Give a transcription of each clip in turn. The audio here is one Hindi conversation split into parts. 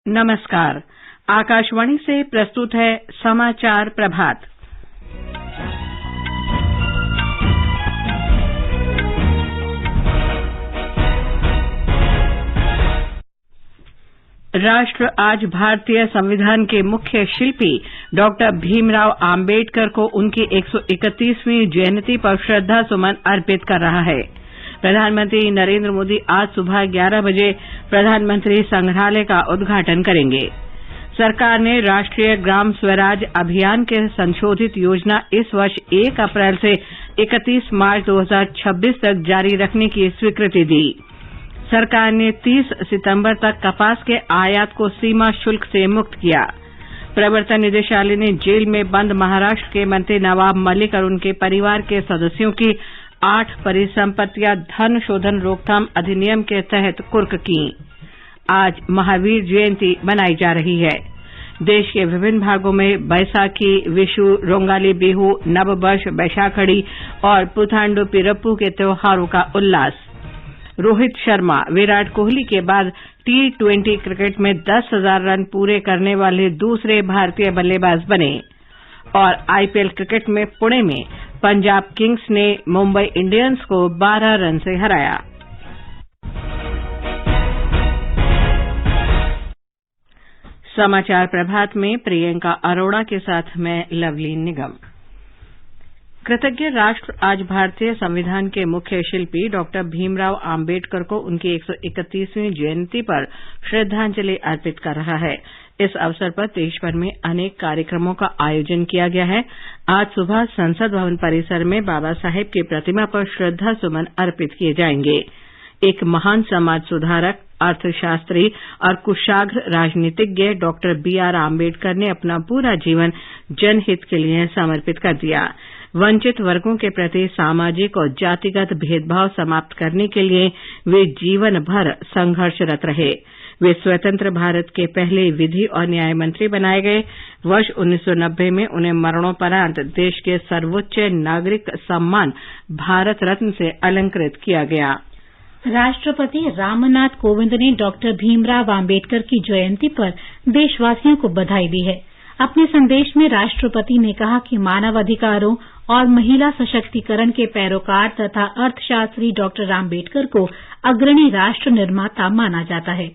नमस्कार। आकाशवाणी से प्रस्तुत है समाचार प्रभात। राष्ट्र आज भारतीय संविधान के मुख्य शिल्पी डॉक्टर भीमराव आम्बेडकर को उनकी 131वीं जयंती पर श्रद्धा सुमन अर्पित कर रहा है। प्रधानमंत्री नरेंद्र मोदी आज सुबह 11 बजे प्रधानमंत्री संग्रहालय का उद्घाटन करेंगे। सरकार ने राष्ट्रीय ग्राम स्वराज अभियान के संशोधित योजना इस वर्ष 1 अप्रैल से 31 मार्च 2026 तक जारी रखने की स्वीकृति दी। सरकार ने 30 सितंबर तक कपास के आयात को सीमा शुल्क से मुक्त किया। प्रवर्तन निदेशालय ने जेल में बंद महाराष्ट्र के मंत्री नवाब मलिक और उनके परिवार के सदस्यों की 8 परिसंपत्तियां धन शोधन रोकथाम अधिनियम के तहत कुर्क की। आज महावीर जयंती मनाई जा रही है। देश के विभिन्न भागों में बैसाखी, विशु, रोंगाली बिहू, नववर्ष, बैशाखड़ी और पुथांडु पिरप्पू के त्योहारों का उल्लास। रोहित शर्मा विराट कोहली के बाद T20 क्रिकेट में 10,000 रन पूरे करने वाले दूसरे भारतीय बल्लेबाज बने। और IPL क्रिकेट में पुणे में पंजाब किंग्स ने मुंबई इंडियंस को 12 रन से हराया। समाचार प्रभात में प्रियंका अरोड़ा के साथ मैं लवलीन निगम। कृतज्ञ राष्ट्र आज भारतीय संविधान के मुख्य शिल्पी डॉक्टर भीमराव आम्बेडकर को उनकी 131वीं जयंती पर श्रद्धांजलि अर्पित कर रहा है। इस अवसर पर देशभर में अनेक कार्यक्रमों का आयोजन किया गया है। आज सुबह संसद भवन परिसर में बाबा साहेब की प्रतिमा पर श्रद्धा सुमन अर्पित किए जाएंगे। एक महान समाज सुधारक, अर्थशास्त्री और कुशाग्र राजनीतिज्ञ डॉक्टर B.R. आम्बेडकर ने अपना पूरा जीवन जनहित के लिए समर्पित कर दिया। वंचित वर्गों के प्रति सामाजिक और जातिगत भेदभाव समाप्त करने के लिए वे जीवन भर संघर्षरत रहे। वे स्वतंत्र भारत के पहले विधि और न्याय मंत्री बनाए गए। वर्ष 1990 में उन्हें मरणोपरांत देश के सर्वोच्च नागरिक सम्मान भारत रत्न से अलंकृत किया गया। राष्ट्रपति रामनाथ कोविंद ने डॉक्टर भीमराव आम्बेडकर की जयंती पर देशवासियों को बधाई दी है। अपने संदेश में राष्ट्रपति ने कहा कि मानव अधिकारों और महिला सशक्तिकरण के पैरोकार तथा अर्थशास्त्री डॉक्टर आम्बेडकर को अग्रणी राष्ट्र निर्माता माना जाता है।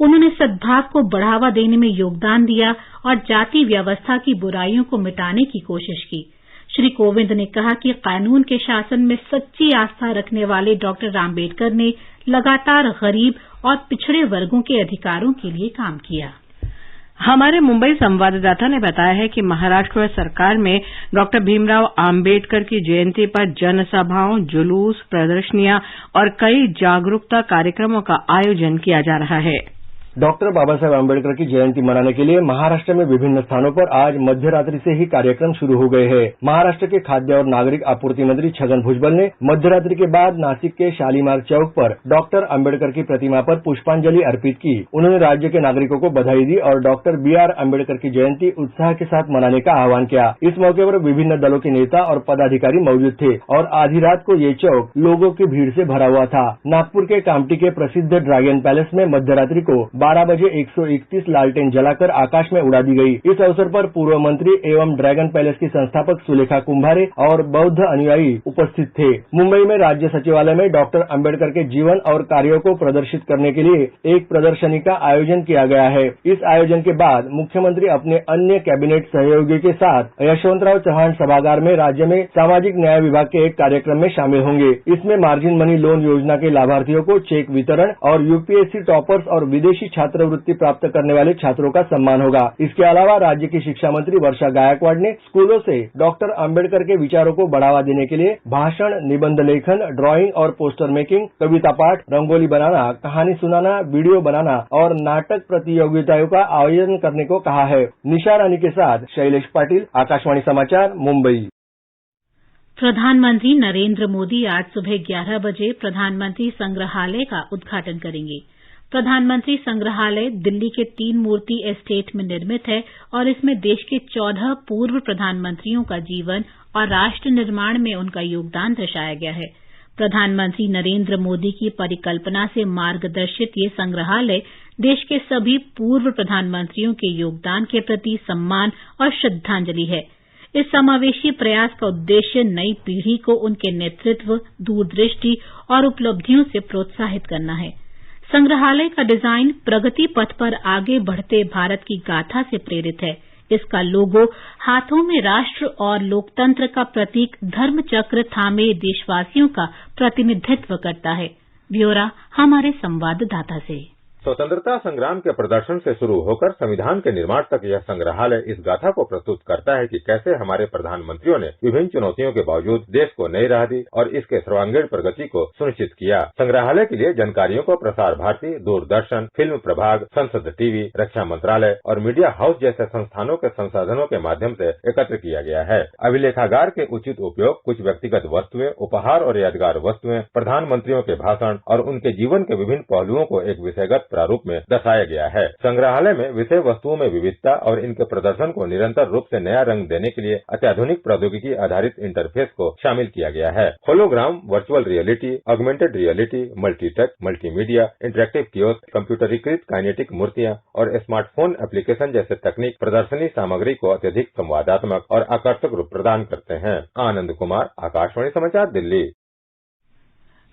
उन्होंने सद्भाव को बढ़ावा देने में योगदान दिया और जाति व्यवस्था की बुराइयों को मिटाने की कोशिश की। श्री कोविंद ने कहा कि कानून के शासन में सच्ची आस्था रखने वाले डॉक्टर आम्बेडकर ने लगातार गरीब और पिछड़े वर्गों के अधिकारों के लिए काम किया। हमारे मुंबई संवाददाता ने बताया है कि महाराष्ट्र सरकार में डॉक्टर भीमराव आम्बेडकर की जयंती पर जनसभाओं, जुलूस, प्रदर्शनियां और कई जागरूकता कार्यक्रमों का आयोजन किया जा रहा है। डॉक्टर बाबा साहेब आम्बेडकर की जयंती मनाने के लिए महाराष्ट्र में विभिन्न स्थानों पर आज मध्यरात्रि से ही कार्यक्रम शुरू हो गए हैं। महाराष्ट्र के खाद्य और नागरिक आपूर्ति मंत्री छगन भुजबल ने मध्यरात्रि के बाद नासिक के शालीमार चौक पर डॉक्टर आम्बेडकर की प्रतिमा पर पुष्पांजलि अर्पित की। उन्होंने राज्य के नागरिकों को बधाई दी और डॉक्टर B.R. आम्बेडकर की जयंती उत्साह के साथ मनाने का आह्वान किया। इस मौके पर विभिन्न दलों के नेता और पदाधिकारी मौजूद थे और आधी रात को ये चौक लोगों की भीड़ से भरा हुआ था। नागपुर के कामठी के प्रसिद्ध ड्रैगन पैलेस में मध्यरात्रि को 12 बजे 131 लालटेन जलाकर आकाश में उड़ा दी गई। इस अवसर पर पूर्व मंत्री एवं ड्रैगन पैलेस की संस्थापक सुलेखा कुंभारे और बौद्ध अनुयायी उपस्थित थे। मुंबई में राज्य सचिवालय में डॉक्टर आम्बेडकर के जीवन और कार्यों को प्रदर्शित करने के लिए एक प्रदर्शनी का आयोजन किया गया है। इस आयोजन के बाद मुख्यमंत्री अपने अन्य कैबिनेट सहयोगियों के साथ यशवंतराव चव्हाण सभागार में राज्य में सामाजिक न्याय विभाग के एक कार्यक्रम में शामिल होंगे। इसमें मार्जिन मनी लोन योजना के लाभार्थियों को चेक वितरण और UPSC टॉपर्स और विदेशी छात्रवृत्ति प्राप्त करने वाले छात्रों का सम्मान होगा। इसके अलावा राज्य की शिक्षा मंत्री वर्षा गायकवाड़ ने स्कूलों से डॉक्टर आम्बेडकर के विचारों को बढ़ावा देने के लिए भाषण, निबंध लेखन, ड्राइंग और पोस्टर मेकिंग, कविता पाठ, रंगोली बनाना, कहानी सुनाना, वीडियो बनाना और नाटक प्रतियोगिताओं का आयोजन करने को कहा है। निशा रानी के साथ शैलेश पाटिल, आकाशवाणी समाचार, मुंबई। प्रधानमंत्री नरेंद्र मोदी आज सुबह 11 बजे प्रधानमंत्री संग्रहालय का उद्घाटन करेंगे। प्रधानमंत्री संग्रहालय दिल्ली के 3 मूर्ति एस्टेट में निर्मित है और इसमें देश के 14 पूर्व प्रधानमंत्रियों का जीवन और राष्ट्र निर्माण में उनका योगदान दर्शाया गया है। प्रधानमंत्री नरेंद्र मोदी की परिकल्पना से मार्गदर्शित ये संग्रहालय देश के सभी पूर्व प्रधानमंत्रियों के योगदान के प्रति सम्मान और श्रद्धांजलि है। इस समावेशी प्रयास का उद्देश्य नई पीढ़ी को उनके नेतृत्व, दूरदृष्टि और उपलब्धियों से प्रोत्साहित करना है। संग्रहालय का डिजाइन प्रगति पथ पर आगे बढ़ते भारत की गाथा से प्रेरित है। इसका लोगो हाथों में राष्ट्र और लोकतंत्र का प्रतीक धर्म चक्र थामे देशवासियों का प्रतिनिधित्व करता है। ब्यौरा हमारे संवाददाता से। स्वतंत्रता संग्राम के प्रदर्शन से शुरू होकर संविधान के निर्माण तक यह संग्रहालय इस गाथा को प्रस्तुत करता है कि कैसे हमारे प्रधानमंत्रियों ने विभिन्न चुनौतियों के बावजूद देश को नई राह दी और इसके सर्वांगीण प्रगति को सुनिश्चित किया। संग्रहालय के लिए जानकारियों को प्रसार भारती, दूरदर्शन, फिल्म प्रभाग, संसद टीवी, रक्षा मंत्रालय और मीडिया हाउस जैसे संस्थानों के संसाधनों के माध्यम से एकत्र किया गया है। अभिलेखागार के उचित उपयोग, कुछ व्यक्तिगत वस्तुएं, उपहार और यादगार वस्तुएं, प्रधानमंत्रियों के भाषण और उनके जीवन के विभिन्न पहलुओं को एक विषयगत प्रारूप में दर्शाया गया है। संग्रहालय में विषय वस्तुओं में विविधता और इनके प्रदर्शन को निरंतर रूप से नया रंग देने के लिए अत्याधुनिक प्रौद्योगिकी आधारित इंटरफेस को शामिल किया गया है। Hologram, virtual reality, augmented reality, Multitech, multimedia, interactive kiosk, कंप्यूटरीकृत काइनेटिक मूर्तियां और स्मार्टफोन एप्लीकेशन जैसे तकनीक प्रदर्शनी सामग्री को अत्यधिक संवादात्मक और आकर्षक रूप प्रदान करते हैं। आनंद कुमार, आकाशवाणी समाचार, दिल्ली।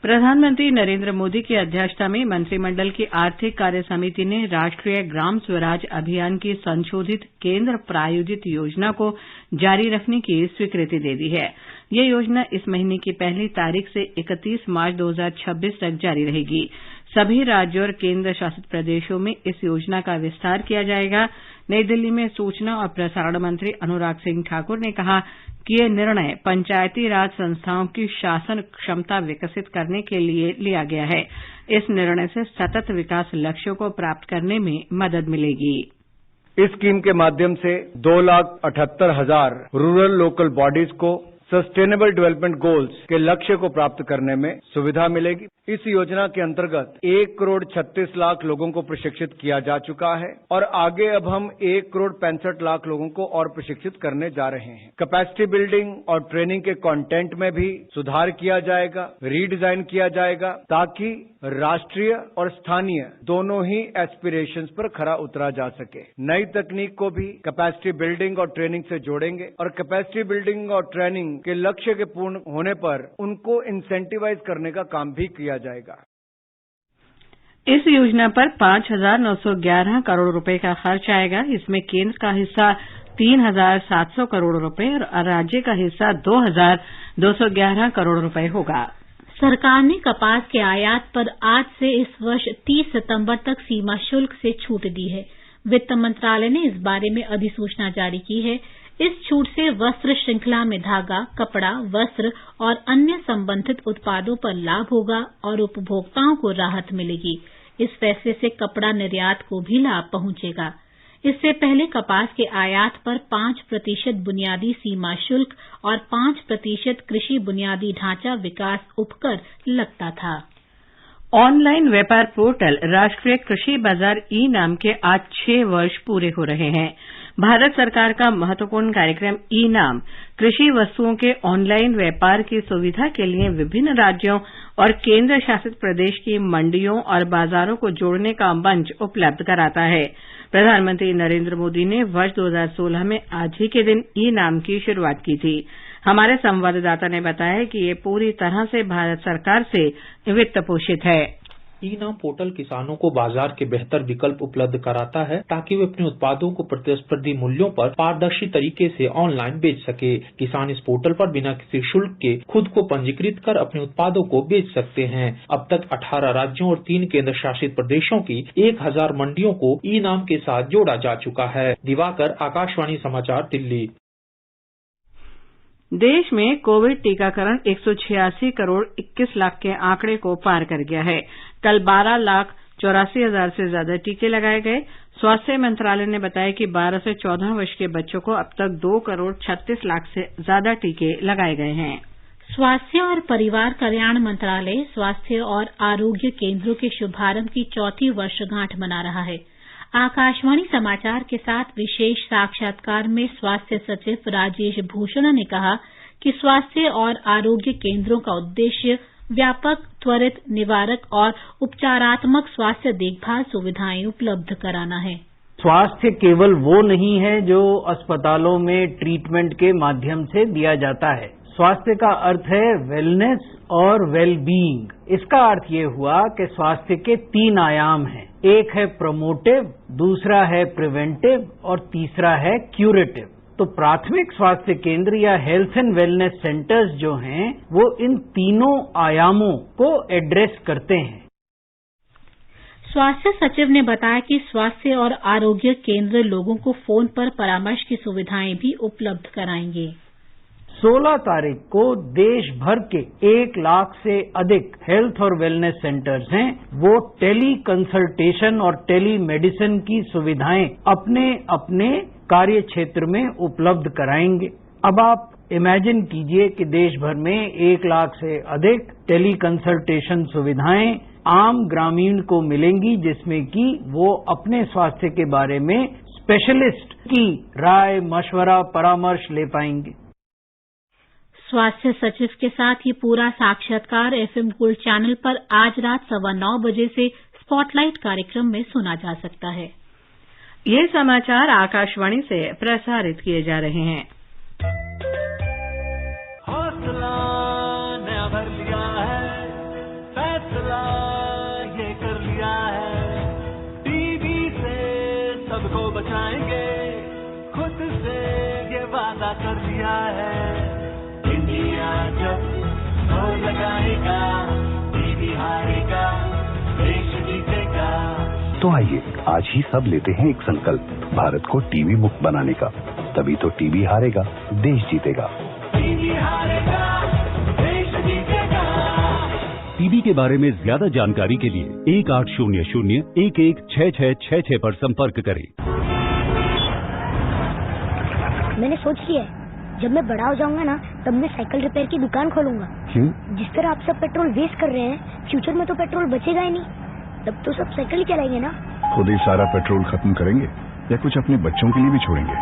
प्रधानमंत्री नरेंद्र मोदी की अध्यक्षता में मंत्रिमंडल की आर्थिक कार्य समिति ने राष्ट्रीय ग्राम स्वराज अभियान की संशोधित केंद्र प्रायोजित योजना को जारी रखने की स्वीकृति दे दी है। यह योजना इस महीने की पहली तारीख से 31 मार्च 2026 तक जारी रहेगी। सभी राज्यों और केंद्र शासित प्रदेशों में इस योजना का विस्तार किया जाएगा। नई दिल्ली में सूचना और प्रसारण मंत्री अनुराग सिंह ठाकुर ने कहा कि यह निर्णय पंचायती राज संस्थाओं की शासन क्षमता विकसित करने के लिए लिया गया है। इस निर्णय से सतत विकास लक्ष्यों को प्राप्त करने में मदद मिलेगी। इस स्कीम के माध्यम से 2,78,000 रूरल लोकल बॉडीज को सस्टेनेबल डेवलपमेंट गोल्स के लक्ष्य को प्राप्त करने में सुविधा मिलेगी। इस योजना के अंतर्गत 1,36,00,000 लोगों को प्रशिक्षित किया जा चुका है और आगे अब हम 1,65,00,000 लोगों को और प्रशिक्षित करने जा रहे हैं। कैपेसिटी बिल्डिंग और ट्रेनिंग के कंटेंट में भी सुधार किया जाएगा, रीडिजाइन किया जाएगा ताकि राष्ट्रीय और स्थानीय दोनों ही एस्पिरेशंस पर खरा उतरा जा सके। नई तकनीक को भी कैपेसिटी बिल्डिंग और ट्रेनिंग से जोड़ेंगे और कैपेसिटी बिल्डिंग और ट्रेनिंग के लक्ष्य के पूर्ण होने पर उनको इंसेंटिवाइज करने का काम भी किया जाएगा। इस योजना पर 5,911 करोड़ रुपए का खर्च आएगा। इसमें केंद्र का हिस्सा 3,700 करोड़ रुपए और राज्य का हिस्सा 2,211 करोड़ रुपए होगा। सरकार ने कपास के आयात पर आज से इस वर्ष 30 सितंबर तक सीमा शुल्क से छूट दी है। वित्त मंत्रालय ने इस बारे में अधिसूचना जारी की है। इस छूट से वस्त्र श्रृंखला में धागा, कपड़ा, वस्त्र और अन्य संबंधित उत्पादों पर लाभ होगा और उपभोक्ताओं को राहत मिलेगी। इस फैसले से कपड़ा निर्यात को भी लाभ पहुंचेगा। इससे पहले कपास के आयात पर 5% बुनियादी सीमा शुल्क और 5% कृषि बुनियादी ढांचा विकास उपकर लगता था। ऑनलाइन व्यापार पोर्टल राष्ट्रीय कृषि बाजार ई नाम के आज 6 वर्ष पूरे हो रहे हैं। भारत सरकार का महत्वपूर्ण कार्यक्रम ई नाम कृषि वस्तुओं के ऑनलाइन व्यापार की सुविधा के लिए विभिन्न राज्यों और केंद्र शासित प्रदेश की मंडियों और बाजारों को जोड़ने का मंच उपलब्ध कराता है। प्रधानमंत्री नरेंद्र मोदी ने वर्ष 2016 में आज ही के दिन ई नाम की शुरुआत की थी। हमारे संवाददाता ने बताया कि ये पूरी तरह से भारत सरकार से वित्त पोषित है। ई नाम पोर्टल किसानों को बाजार के बेहतर विकल्प उपलब्ध कराता है ताकि वे अपने उत्पादों को प्रतिस्पर्धी मूल्यों पर पारदर्शी तरीके से ऑनलाइन बेच सके। किसान इस पोर्टल पर बिना किसी शुल्क के खुद को पंजीकृत कर अपने उत्पादों को बेच सकते हैं। अब तक 18 राज्यों और 3 केंद्र शासित प्रदेशों की 1,000 मंडियों को ई नाम के साथ जोड़ा जा चुका है। दिवाकर, आकाशवाणी समाचार, दिल्ली। देश में कोविड टीकाकरण 186 करोड़ 21 लाख के आंकड़े को पार कर गया है। कल 12,84,000 से ज्यादा टीके लगाए गए। स्वास्थ्य मंत्रालय ने बताया कि 12 से 14 वर्ष के बच्चों को अब तक 2 करोड़ 36 लाख से ज्यादा टीके लगाए गए हैं। स्वास्थ्य और परिवार कल्याण मंत्रालय स्वास्थ्य और आरोग्य केंद्रों के शुभारंभ की 4वीं वर्षगांठ मना रहा है। आकाशवाणी समाचार के साथ विशेष साक्षात्कार में स्वास्थ्य सचिव राजेश भूषण ने कहा कि स्वास्थ्य और आरोग्य केंद्रों का उद्देश्य व्यापक, त्वरित, निवारक और उपचारात्मक स्वास्थ्य देखभाल सुविधाएं उपलब्ध कराना है। स्वास्थ्य केवल वो नहीं है जो अस्पतालों में ट्रीटमेंट के माध्यम से दिया जाता है। स्वास्थ्य का अर्थ है वेलनेस और वेलबीइंग। इसका अर्थ ये हुआ कि स्वास्थ्य के 3 आयाम हैं। एक है प्रोमोटिव, दूसरा है प्रिवेंटिव और तीसरा है क्यूरेटिव। तो प्राथमिक स्वास्थ्य केंद्र या हेल्थ एंड वेलनेस सेंटर्स जो हैं वो इन तीनों आयामों को एड्रेस करते हैं। स्वास्थ्य सचिव ने बताया कि स्वास्थ्य और आरोग्य केंद्र लोगों को फोन पर परामर्श की सुविधाएं भी उपलब्ध कराएंगे। 16 तारीख को देश भर के 1 लाख से अधिक हेल्थ और वेलनेस सेंटर्स हैं, वो टेली कंसल्टेशन और टेली मेडिसिन की सुविधाएं अपने अपने कार्य क्षेत्र में उपलब्ध कराएंगे। अब आप इमेजिन कीजिए कि देश भर में 1 लाख से अधिक टेली कंसल्टेशन सुविधाएं आम ग्रामीण को मिलेंगी, जिसमें कि वो अपने स्वास्थ्य के बारे में स्पेशलिस्ट की राय, मशवरा, परामर्श ले पाएंगे। स्वास्थ्य सचिव के साथ ये पूरा साक्षात्कार एफएम गोल्ड चैनल पर आज रात 9:15 बजे से स्पॉटलाइट कार्यक्रम में सुना जा सकता है। ये समाचार आकाशवाणी से प्रसारित किए जा रहे हैं। हौसला नया भर लिया है, फैसला ये कर लिया है, टीवी से सबको बचाएंगे, खुद से ये वादा कर लिया है। इंडिया जब जोर लगाएगा, टीवी हारेगा, देश जीतेगा। तो आइए आज ही सब लेते हैं एक संकल्प, भारत को टीवी मुक्त बनाने का। तभी तो टीवी हारेगा, देश जीतेगा। टीवी हारेगा, देश जीतेगा। टीबी के बारे में ज्यादा जानकारी के लिए 1800-116666 पर संपर्क करें। मैंने सोच लिया है, जब मैं बड़ा हो जाऊंगा ना, तब मैं साइकिल रिपेयर की दुकान खोलूंगा। क्यों? जिस तरह आप सब पेट्रोल वेस्ट कर रहे हैं, फ्यूचर में तो पेट्रोल बचेगा ही नहीं, तब तो सब साइकिल ही चलाएंगे ना। खुद ही सारा पेट्रोल खत्म करेंगे या कुछ अपने बच्चों के लिए भी छोड़ेंगे?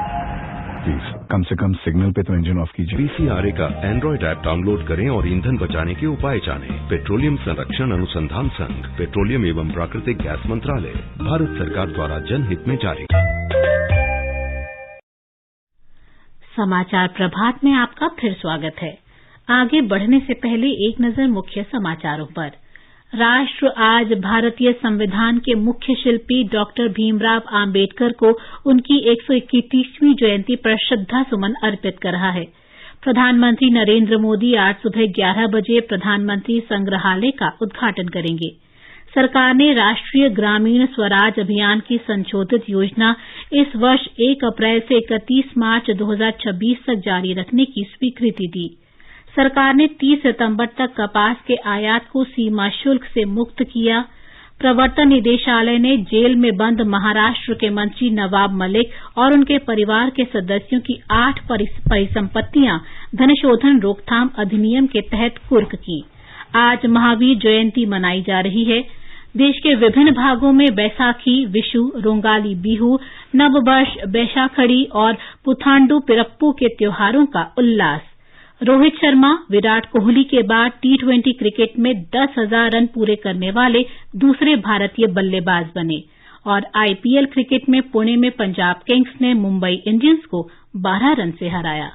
प्लीज कम से कम सिग्नल पे तो इंजन ऑफ कीजिए। पीसीआरए का एंड्रॉइड ऐप डाउनलोड करें और ईंधन बचाने के उपाय जानें। पेट्रोलियम संरक्षण अनुसंधान संघ, पेट्रोलियम एवं प्राकृतिक गैस मंत्रालय, भारत सरकार द्वारा जनहित में जारी। समाचार प्रभात में आपका फिर स्वागत है। आगे बढ़ने से पहले एक नजर मुख्य समाचारों पर। राष्ट्र आज भारतीय संविधान के मुख्य शिल्पी डॉक्टर भीमराव आम्बेडकर को उनकी 131वीं जयंती पर श्रद्धा सुमन अर्पित कर रहा है। प्रधानमंत्री नरेंद्र मोदी आज सुबह 11 बजे प्रधानमंत्री संग्रहालय का उद्घाटन करेंगे। सरकार ने राष्ट्रीय ग्रामीण स्वराज अभियान की संशोधित योजना इस वर्ष 1 अप्रैल से 31 मार्च 2026 तक जारी रखने की स्वीकृति दी। सरकार ने 30 सितंबर तक कपास के आयात को सीमा शुल्क से मुक्त किया। प्रवर्तन निदेशालय ने जेल में बंद महाराष्ट्र के मंत्री नवाब मलिक और उनके परिवार के सदस्यों की 8 परिसंपत्तियां धनशोधन रोकथाम अधिनियम के तहत कुर्क की। आज महावीर जयंती मनाई जा रही है। देश के विभिन्न भागों में बैसाखी, विशु, रोंगाली बिहू, नववर्ष, बैशाखड़ी और पुथांडु पिरप्पू के त्योहारों का उल्लास। रोहित शर्मा विराट कोहली के बाद टी20 क्रिकेट में 10,000 रन पूरे करने वाले दूसरे भारतीय बल्लेबाज बने और आईपीएल क्रिकेट में पुणे में पंजाब किंग्स ने मुंबई इंडियंस को 12 रन से हराया।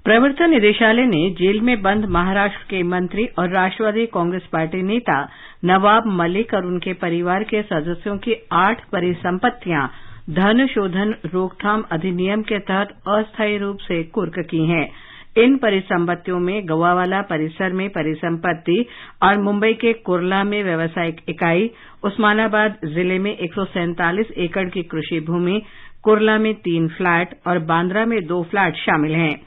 प्रवर्तन निदेशालय ने जेल में बंद महाराष्ट्र के मंत्री और राष्ट्रवादी कांग्रेस पार्टी नेता नवाब मलिक और उनके परिवार के सदस्यों की 8 परिसंपत्तियां धन शोधन रोकथाम अधिनियम के तहत अस्थायी रूप से कुर्क की हैं। इन परिसंपत्तियों में गोवावाला परिसर में परिसंपत्ति और मुंबई के कुर्ला में व्यावसायिक इकाई, उस्मानाबाद जिले में 147 एकड़ की कृषि भूमि, कुर्ला में 3 फ्लैट और बांद्रा में 2 फ्लैट शामिल हैं।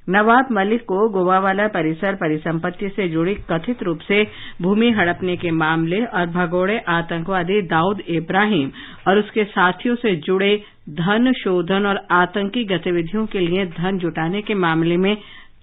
नवाब मलिक को गोवावाला परिसर परिसंपत्ति से जुड़ी कथित रूप से भूमि हड़पने के मामले और भगोड़े आतंकवादी दाऊद इब्राहिम और उसके साथियों से जुड़े धन शोधन और आतंकी गतिविधियों के लिए धन जुटाने के मामले में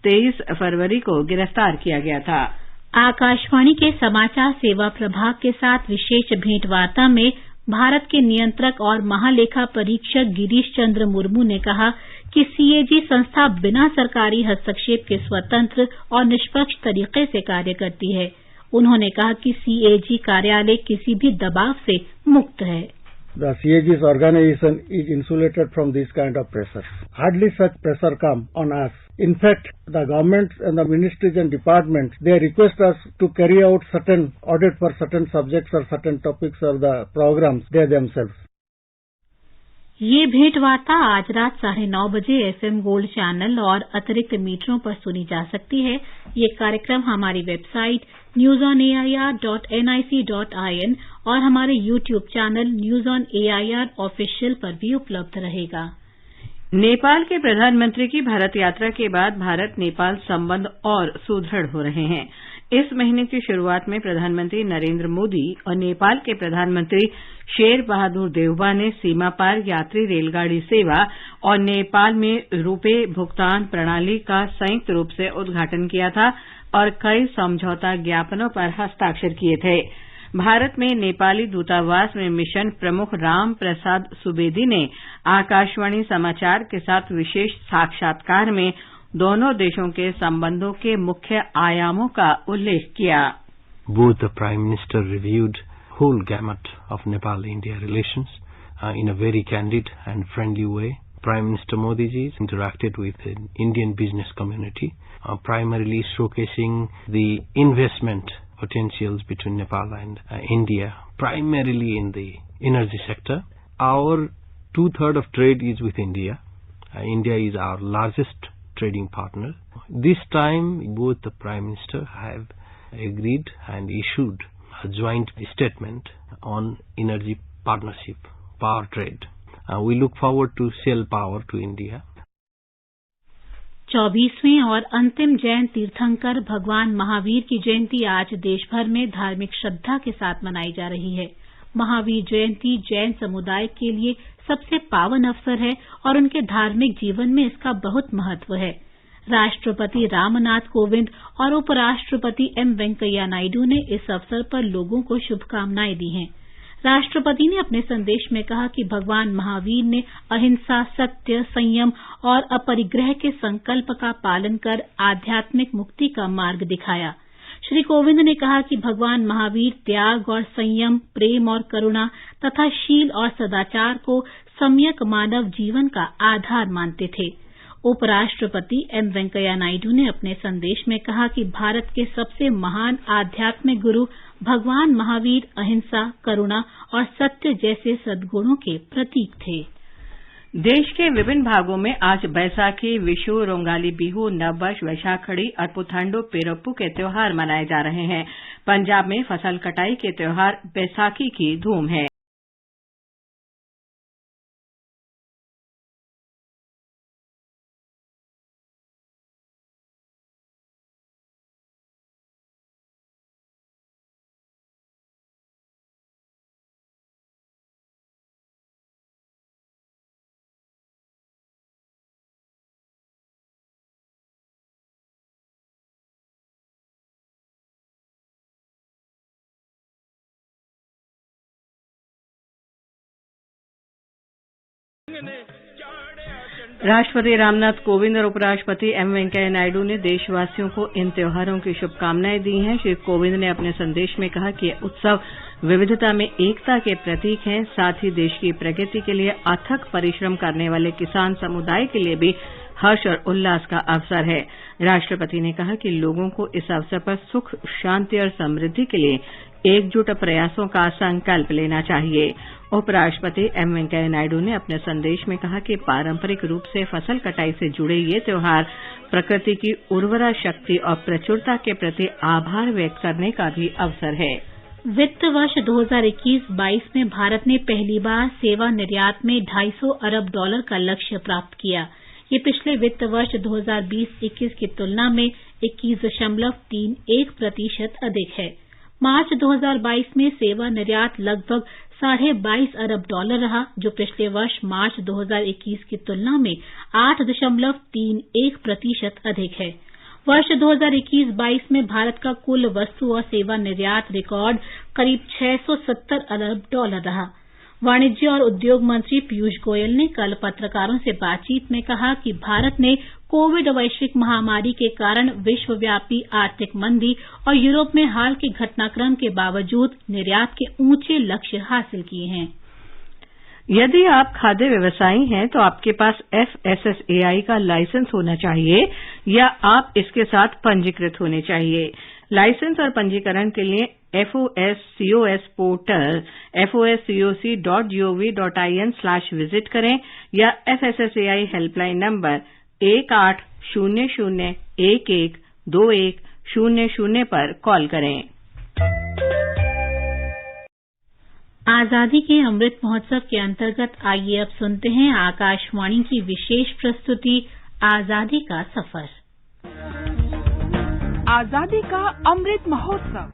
23 फरवरी को गिरफ्तार किया गया था। आकाशवाणी के समाचार सेवा प्रभाग के साथ विशेष भेंटवार्ता में भारत के नियंत्रक और महालेखा परीक्षक गिरीश चंद्र मुर्मू ने कहा कि सीएजी संस्था बिना सरकारी हस्तक्षेप के स्वतंत्र और निष्पक्ष तरीके से कार्य करती है। उन्होंने कहा कि सीएजी कार्यालय किसी भी दबाव से मुक्त है। The CAG's organization is insulated from this kind of pressure. Hardly such pressure come on us. In fact, the governments and the ministries and departments, they request us to carry out certain audit for certain subjects or certain topics or the programs they themselves. ये भेंट वार्ता आज रात 9:30 बजे FM गोल्ड चैनल और अतिरिक्त मीटरों पर सुनी जा सकती है। ये कार्यक्रम हमारी वेबसाइट newsonair.nic.in और हमारे YouTube channel news on AIR official पर भी उपलब्ध रहेगा। नेपाल के प्रधानमंत्री की भारत यात्रा के बाद भारत नेपाल संबंध और सुदृढ़ हो रहे हैं। इस महीने की शुरुआत में प्रधानमंत्री नरेंद्र मोदी और नेपाल के प्रधानमंत्री शेर बहादुर देउबा ने सीमा पार यात्री रेलगाड़ी सेवा और नेपाल में रुपे भुगतान प्रणाली का संयुक्त रूप से उद्घाटन किया था और कई समझौता ज्ञापनों पर हस्ताक्षर किए थे। भारत में नेपाली दूतावास में मिशन प्रमुख राम प्रसाद सुवेदी ने आकाशवाणी समाचार के साथ विशेष साक्षात्कार में दोनों देशों के संबंधों के मुख्य आयामों का उल्लेख किया। Both the Prime Minister reviewed whole gamut of Nepal-India relations in a very candid and friendly way. Prime Minister Modi ji interacted with the Indian business community, primarily showcasing the investment potentials between Nepal and India, primarily in the energy sector. Our 2/3 of trade is with India. India is our largest trading partner. This time, both the Prime Minister have agreed and issued a joint statement on energy partnership, power trade. We look forward to sell power to India. 24वीं और अंतिम जैन तीर्थंकर भगवान महावीर की जयंती आज देश भर में धार्मिक श्रद्धा के साथ मनाई जा रही है। महावीर जयंती जैन समुदाय के लिए सबसे पावन अवसर है और उनके धार्मिक जीवन में इसका बहुत महत्व है। राष्ट्रपति रामनाथ कोविंद और उपराष्ट्रपति एम वेंकैया नायडू ने इस अवसर पर लोगों को शुभकामनाएं दी हैं। राष्ट्रपति ने अपने संदेश में कहा कि भगवान महावीर ने अहिंसा, सत्य, संयम और अपरिग्रह के संकल्प का पालन कर आध्यात्मिक मुक्ति का मार्ग दिखाया। श्री कोविंद ने कहा कि भगवान महावीर त्याग और संयम, प्रेम और करुणा तथा शील और सदाचार को सम्यक मानव जीवन का आधार मानते थे। उपराष्ट्रपति एम वेंकैया नायडू ने अपने संदेश में कहा कि भारत के सबसे महान आध्यात्मिक गुरु भगवान महावीर अहिंसा, करुणा और सत्य जैसे सद्गुणों के प्रतीक थे। देश के विभिन्न भागों में आज बैसाखी, विशु, रोंगाली बिहू, नववर्ष, वैशाखड़ी और पुथांडु पेरप्पू के त्योहार मनाए जा रहे हैं। पंजाब में फसल कटाई के त्योहार बैसाखी की धूम है। राष्ट्रपति रामनाथ कोविंद और उपराष्ट्रपति एम वेंकैया नायडू ने देशवासियों को इन त्योहारों की शुभकामनाएं दी हैं। श्री कोविंद ने अपने संदेश में कहा कि ये उत्सव विविधता में एकता के प्रतीक हैं, साथ ही देश की प्रगति के लिए अथक परिश्रम करने वाले किसान समुदाय के लिए भी हर्ष और उल्लास का अवसर है। राष्ट्रपति ने कहा कि लोगों को इस अवसर पर सुख, शांति और समृद्धि के लिए एकजुट प्रयासों का संकल्प लेना चाहिए। उपराष्ट्रपति एम वेंकैया नायडू ने अपने संदेश में कहा कि पारंपरिक रूप से फसल कटाई से जुड़े ये त्योहार प्रकृति की उर्वरा शक्ति और प्रचुरता के प्रति आभार व्यक्त करने का भी अवसर है। वित्त वर्ष 2021-22 में भारत ने पहली बार सेवा निर्यात में $250 अरब का लक्ष्य प्राप्त किया। ये पिछले वित्त वर्ष 2020-21 की तुलना में 21.31% अधिक है। मार्च 2022 में सेवा निर्यात लगभग $22.5 अरब रहा, जो पिछले वर्ष मार्च 2021 की तुलना में 8.31% अधिक है। वर्ष 2021-22 में भारत का कुल वस्तु और सेवा निर्यात रिकॉर्ड करीब $670 अरब रहा। वाणिज्य और उद्योग मंत्री पीयूष गोयल ने कल पत्रकारों से बातचीत में कहा कि भारत ने कोविड वैश्विक महामारी के कारण विश्वव्यापी आर्थिक मंदी और यूरोप में हाल के घटनाक्रम के बावजूद निर्यात के ऊंचे लक्ष्य हासिल किए हैं। यदि आप खाद्य व्यवसायी हैं तो आपके पास FSSAI का लाइसेंस होना चाहिए या आप इसके साथ पंजीकृत होने चाहिए। लाइसेंस और पंजीकरण के लिए FOSCOS पोर्टल foscoc.gov.in/ विजिट करें या FSSAI हेल्पलाइन नंबर 1800112100 पर कॉल करें। आजादी के अमृत महोत्सव के अंतर्गत आइए अब सुनते हैं आकाशवाणी की विशेष प्रस्तुति आजादी का सफर। आजादी का अमृत महोत्सव।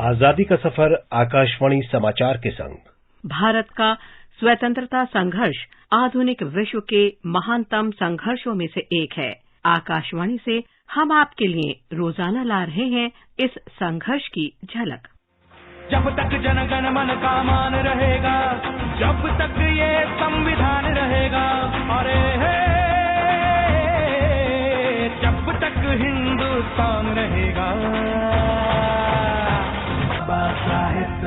आजादी का सफर आकाशवाणी समाचार के संग। भारत का स्वतंत्रता संघर्ष आधुनिक विश्व के महानतम संघर्षों में से एक है। आकाशवाणी से हम आपके लिए रोजाना ला रहे हैं इस संघर्ष की झलक। जब तक जनगण मन का मान रहेगा, जब तक ये संविधान रहेगा, अरे जब तक हिंदुस्तान रहेगा, बाबा साहेब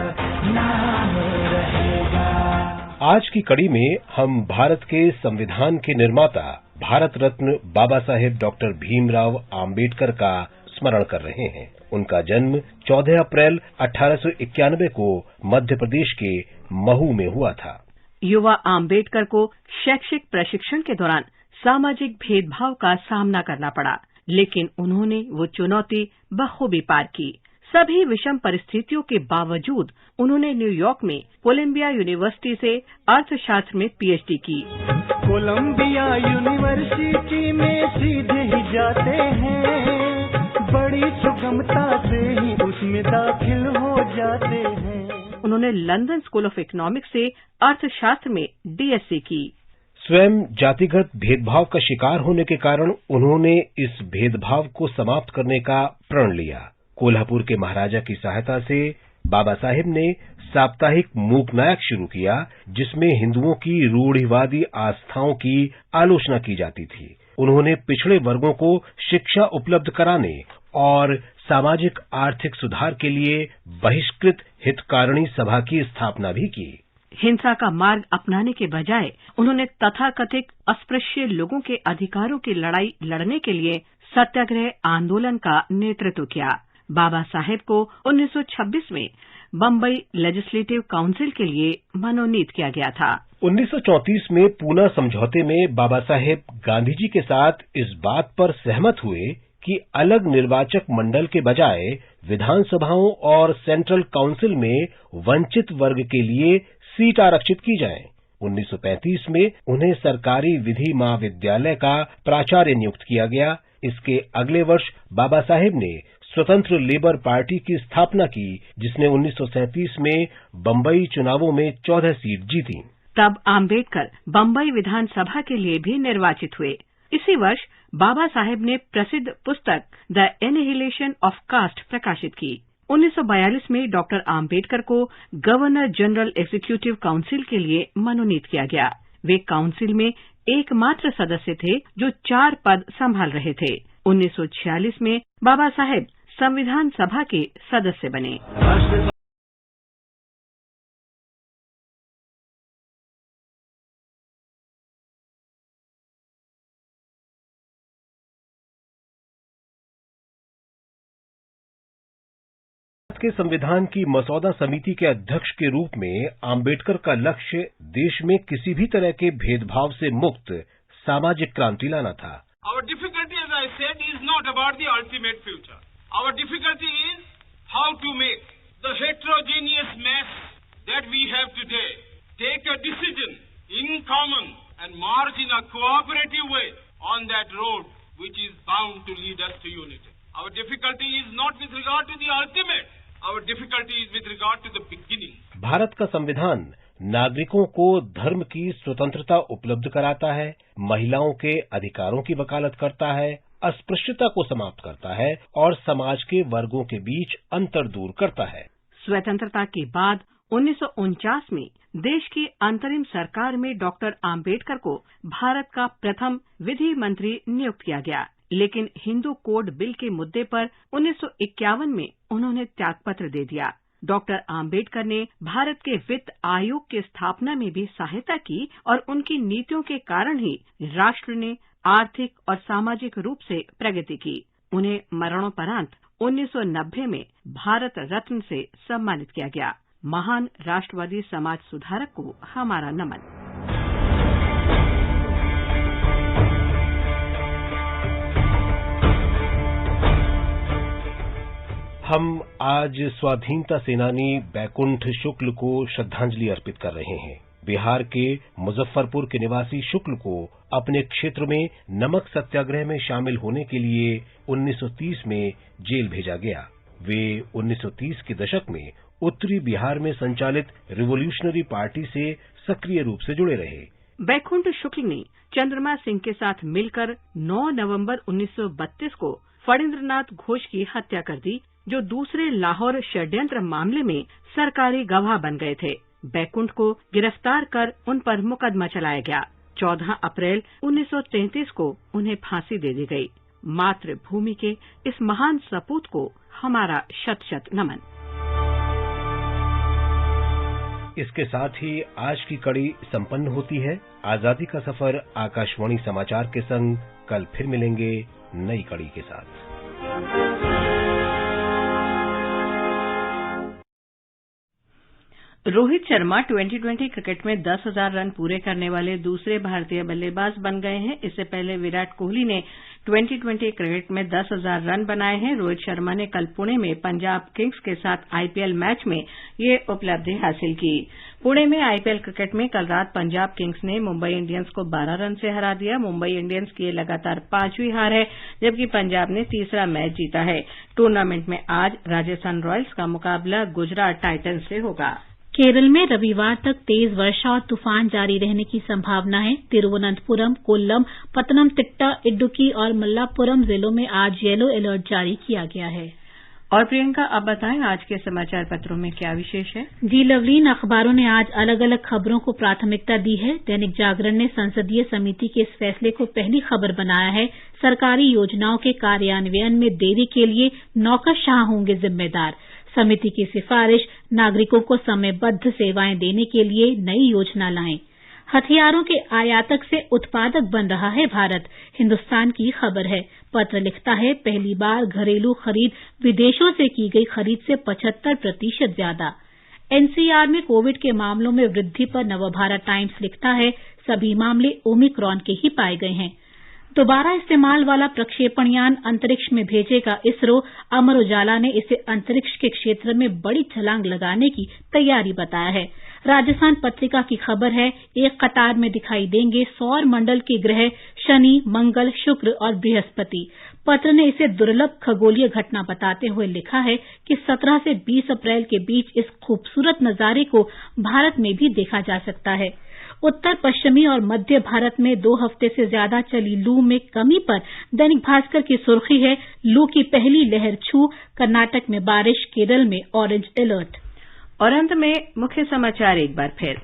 नाम रहेगा। आज की कड़ी में हम भारत के संविधान के निर्माता भारत रत्न बाबा साहेब डॉक्टर भीमराव आम्बेडकर का स्मरण कर रहे हैं। उनका जन्म 14 अप्रैल 1891 को मध्य प्रदेश के महू में हुआ था। युवा आम्बेडकर को शैक्षिक प्रशिक्षण के दौरान सामाजिक भेदभाव का सामना करना पड़ा, लेकिन उन्होंने वो चुनौती बखूबी पार की। सभी विषम परिस्थितियों के बावजूद उन्होंने न्यूयॉर्क में कोलंबिया यूनिवर्सिटी से अर्थशास्त्र में PhD की। कोलंबिया यूनिवर्सिटी में सीधे ही जाते हैं, बड़ी सुगमता से ही उसमें दाखिल हो जाते हैं। उन्होंने लंदन स्कूल ऑफ इकोनॉमिक्स से अर्थशास्त्र में DSc की। स्वयं जातिगत भेदभाव का शिकार होने के कारण उन्होंने इस भेदभाव को समाप्त करने का प्रण लिया। कोल्हापुर के महाराजा की सहायता से बाबा साहेब ने साप्ताहिक मूकनायक शुरू किया, जिसमें हिंदुओं की रूढ़िवादी आस्थाओं की आलोचना की जाती थी। उन्होंने पिछड़े वर्गों को शिक्षा उपलब्ध कराने और सामाजिक आर्थिक सुधार के लिए बहिष्कृत हितकारिणी सभा की स्थापना भी की। हिंसा का मार्ग अपनाने के बजाय उन्होंने तथाकथित अस्पृश्य लोगों के अधिकारों की लड़ाई लड़ने के लिए सत्याग्रह आंदोलन का नेतृत्व किया। बाबा साहेब को 1926 में बम्बई लेजिस्लेटिव काउंसिल के लिए मनोनीत किया गया था। 1934 में पूना समझौते में बाबा साहेब गांधी जी के साथ इस बात पर सहमत हुए कि अलग निर्वाचक मंडल के बजाय विधानसभाओं और सेंट्रल काउंसिल में वंचित वर्ग के लिए सीट आरक्षित की जाए। 1935 में उन्हें सरकारी विधि महाविद्यालय का प्राचार्य नियुक्त किया गया। इसके अगले वर्ष बाबा साहेब ने स्वतंत्र लेबर पार्टी की स्थापना की, जिसने 1937 में बम्बई चुनावों में 14 सीट जीती। तब आम्बेडकर बम्बई विधानसभा के लिए भी निर्वाचित हुए। इसी वर्ष बाबा साहेब ने प्रसिद्ध पुस्तक द एनिहिलेशन ऑफ कास्ट प्रकाशित की। 1942 में डॉक्टर आम्बेडकर को गवर्नर जनरल एग्जीक्यूटिव काउंसिल के लिए मनोनीत किया गया। वे काउंसिल में एकमात्र सदस्य थे जो 4 पद संभाल रहे थे। 1946 में बाबा साहेब संविधान सभा के सदस्य बने। के संविधान की मसौदा समिति के अध्यक्ष के रूप में आम्बेडकर का लक्ष्य देश में किसी भी तरह के भेदभाव से मुक्त सामाजिक क्रांति लाना था। Our difficulty, as I said, is not about the ultimate future. Our difficulty is how to make the heterogeneous mess that we have today take a decision in common and march in a cooperative way on that road which is bound to lead us to unity. Our difficulty is not with regard to the ultimate. Our difficulty is with regard to the beginning. Bharat का संविधान नागरिकों को धर्म की स्वतंत्रता उपलब्ध कराता है, महिलाओं के अधिकारों की वकालत करता है, अस्पृश्यता को समाप्त करता है और समाज के वर्गों के बीच अंतर दूर करता है। स्वतंत्रता के बाद 1949 में देश की अंतरिम सरकार में डॉक्टर आम्बेडकर को भारत का प्रथम विधि मंत्री नियुक्त किया गया, लेकिन हिंदू कोड बिल के मुद्दे पर 1951 में उन्होंने त्यागपत्र दे दिया। डॉक्टर आम्बेडकर ने भारत के वित्त आयोग की स्थापना में भी सहायता की और उनकी नीतियों के कारण ही राष्ट्र ने आर्थिक और सामाजिक रूप से प्रगति की। उन्हें मरणोपरांत 1990 में भारत रत्न से सम्मानित किया गया। महान राष्ट्रवादी समाज सुधारक को हमारा नमन। हम आज स्वाधीनता सेनानी बैकुंठ शुक्ल को श्रद्धांजलि अर्पित कर रहे हैं। बिहार के मुजफ्फरपुर के निवासी शुक्ल को अपने क्षेत्र में नमक सत्याग्रह में शामिल होने के लिए 1930 में जेल भेजा गया। वे 1930 के दशक में उत्तरी बिहार में संचालित रिवोल्यूशनरी पार्टी से सक्रिय रूप से जुड़े रहे। बैकुंठ शुक्ल ने चंद्रमा सिंह के साथ मिलकर 9 नवंबर 1932 को फणींद्रनाथ घोष की हत्या कर दी, जो दूसरे लाहौर षड्यंत्र मामले में सरकारी गवाह बन गए थे। बैकुंठ को गिरफ्तार कर उन पर मुकदमा चलाया गया। 14 अप्रैल 1933 को उन्हें फांसी दे दी गई। मातृभूमि के इस महान सपूत को हमारा शत शत नमन। इसके साथ ही आज की कड़ी संपन्न होती है। आजादी का सफर आकाशवाणी समाचार के संग कल फिर मिलेंगे नई कड़ी के साथ। रोहित शर्मा 2020 क्रिकेट में 10,000 रन पूरे करने वाले दूसरे भारतीय बल्लेबाज बन गए हैं। इससे पहले विराट कोहली ने 2020 क्रिकेट में 10,000 रन बनाए हैं। रोहित शर्मा ने कल पुणे में पंजाब किंग्स के साथ आईपीएल मैच में ये उपलब्धि हासिल की। पुणे में आईपीएल क्रिकेट में कल रात पंजाब किंग्स ने मुंबई इंडियंस को 12 रन से हरा दिया। मुंबई इंडियंस की ये लगातार 5वीं हार है, जबकि पंजाब ने तीसरा मैच जीता है। टूर्नामेंट में आज राजस्थान रॉयल्स का मुकाबला गुजरात टाइटंस से होगा। केरल में रविवार तक तेज वर्षा और तूफान जारी रहने की संभावना है। तिरुवनंतपुरम, कोल्लम, पतनमतिट्टा, इडुक्की और मल्लापुरम जिलों में आज येलो अलर्ट जारी किया गया है। और प्रियंका, अब बताएं आज के समाचार पत्रों में क्या विशेष है? जी लवलीन, अखबारों ने आज अलग अलग खबरों को प्राथमिकता दी है। दैनिक जागरण ने संसदीय समिति के इस फैसले को पहली खबर बनाया है। सरकारी योजनाओं के कार्यान्वयन में देरी के लिए नौकरशाह होंगे जिम्मेदार। समिति की सिफारिश, नागरिकों को समयबद्ध सेवाएं देने के लिए नई योजना लाएं। हथियारों के आयातक से उत्पादक बन रहा है भारत, हिंदुस्तान की खबर है। पत्र लिखता है, पहली बार घरेलू खरीद विदेशों से की गई खरीद से 75% ज्यादा। एनसीआर में कोविड के मामलों में वृद्धि पर नवभारत टाइम्स लिखता है, सभी मामले ओमिक्रॉन के ही पाए गए हैं। दोबारा इस्तेमाल वाला प्रक्षेपण यान अंतरिक्ष में भेजेगा इसरो। अमर उजाला ने इसे अंतरिक्ष के क्षेत्र में बड़ी छलांग लगाने की तैयारी बताया है। राजस्थान पत्रिका की खबर है, एक कतार में दिखाई देंगे सौर मंडल के ग्रह शनि, मंगल, शुक्र और बृहस्पति। पत्र ने इसे दुर्लभ खगोलीय घटना बताते हुए लिखा है कि 17 से 20 अप्रैल के बीच इस खूबसूरत नजारे को भारत में भी देखा जा सकता है। उत्तर पश्चिमी और मध्य भारत में 2 हफ्ते से ज्यादा चली लू में कमी पर दैनिक भास्कर की सुर्खी है, लू की पहली लहर छू, कर्नाटक में बारिश, केरल में ऑरेंज अलर्ट। और अंत में मुख्य समाचार एक बार फिर।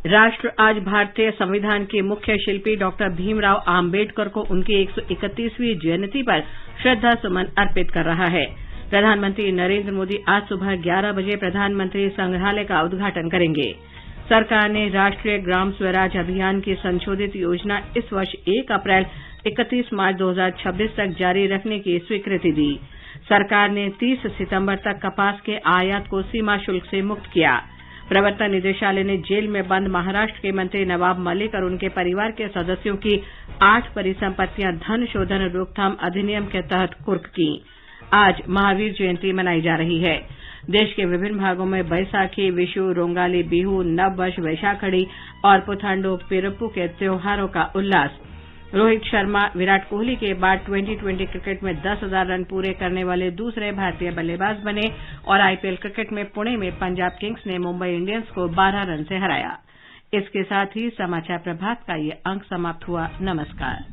राष्ट्र आज भारतीय संविधान के मुख्य शिल्पी डॉक्टर भीमराव आम्बेडकर को उनकी 131वीं जयंती पर श्रद्धा सुमन अर्पित कर रहा है। प्रधानमंत्री नरेंद्र मोदी आज सुबह 11 बजे प्रधानमंत्री संग्रहालय का उद्घाटन करेंगे। सरकार ने राष्ट्रीय ग्राम स्वराज अभियान की संशोधित योजना इस वर्ष 1 अप्रैल 31 मार्च 2026 तक जारी रखने की स्वीकृति दी। सरकार ने 30 सितंबर तक कपास के आयात को सीमा शुल्क से मुक्त किया। प्रवर्तन निदेशालय ने जेल में बंद महाराष्ट्र के मंत्री नवाब मलिक और उनके परिवार के सदस्यों की 8 परिसंपत्तियां धन शोधन रोकथाम अधिनियम के तहत कुर्क की। आज महावीर जयंती मनाई जा रही है। देश के विभिन्न भागों में बैसाखी, विशु, रोंगाली बिहू, नववर्ष, वैशाखड़ी और पुथांडु पिरप्पू के त्योहारों का उल्लास। रोहित शर्मा विराट कोहली के बाद 2020 क्रिकेट में 10,000 रन पूरे करने वाले दूसरे भारतीय बल्लेबाज बने और आईपीएल क्रिकेट में पुणे में पंजाब किंग्स ने मुंबई इंडियंस को 12 रन से हराया। इसके साथ ही समाचार प्रभात का ये अंक समाप्त हुआ। नमस्कार।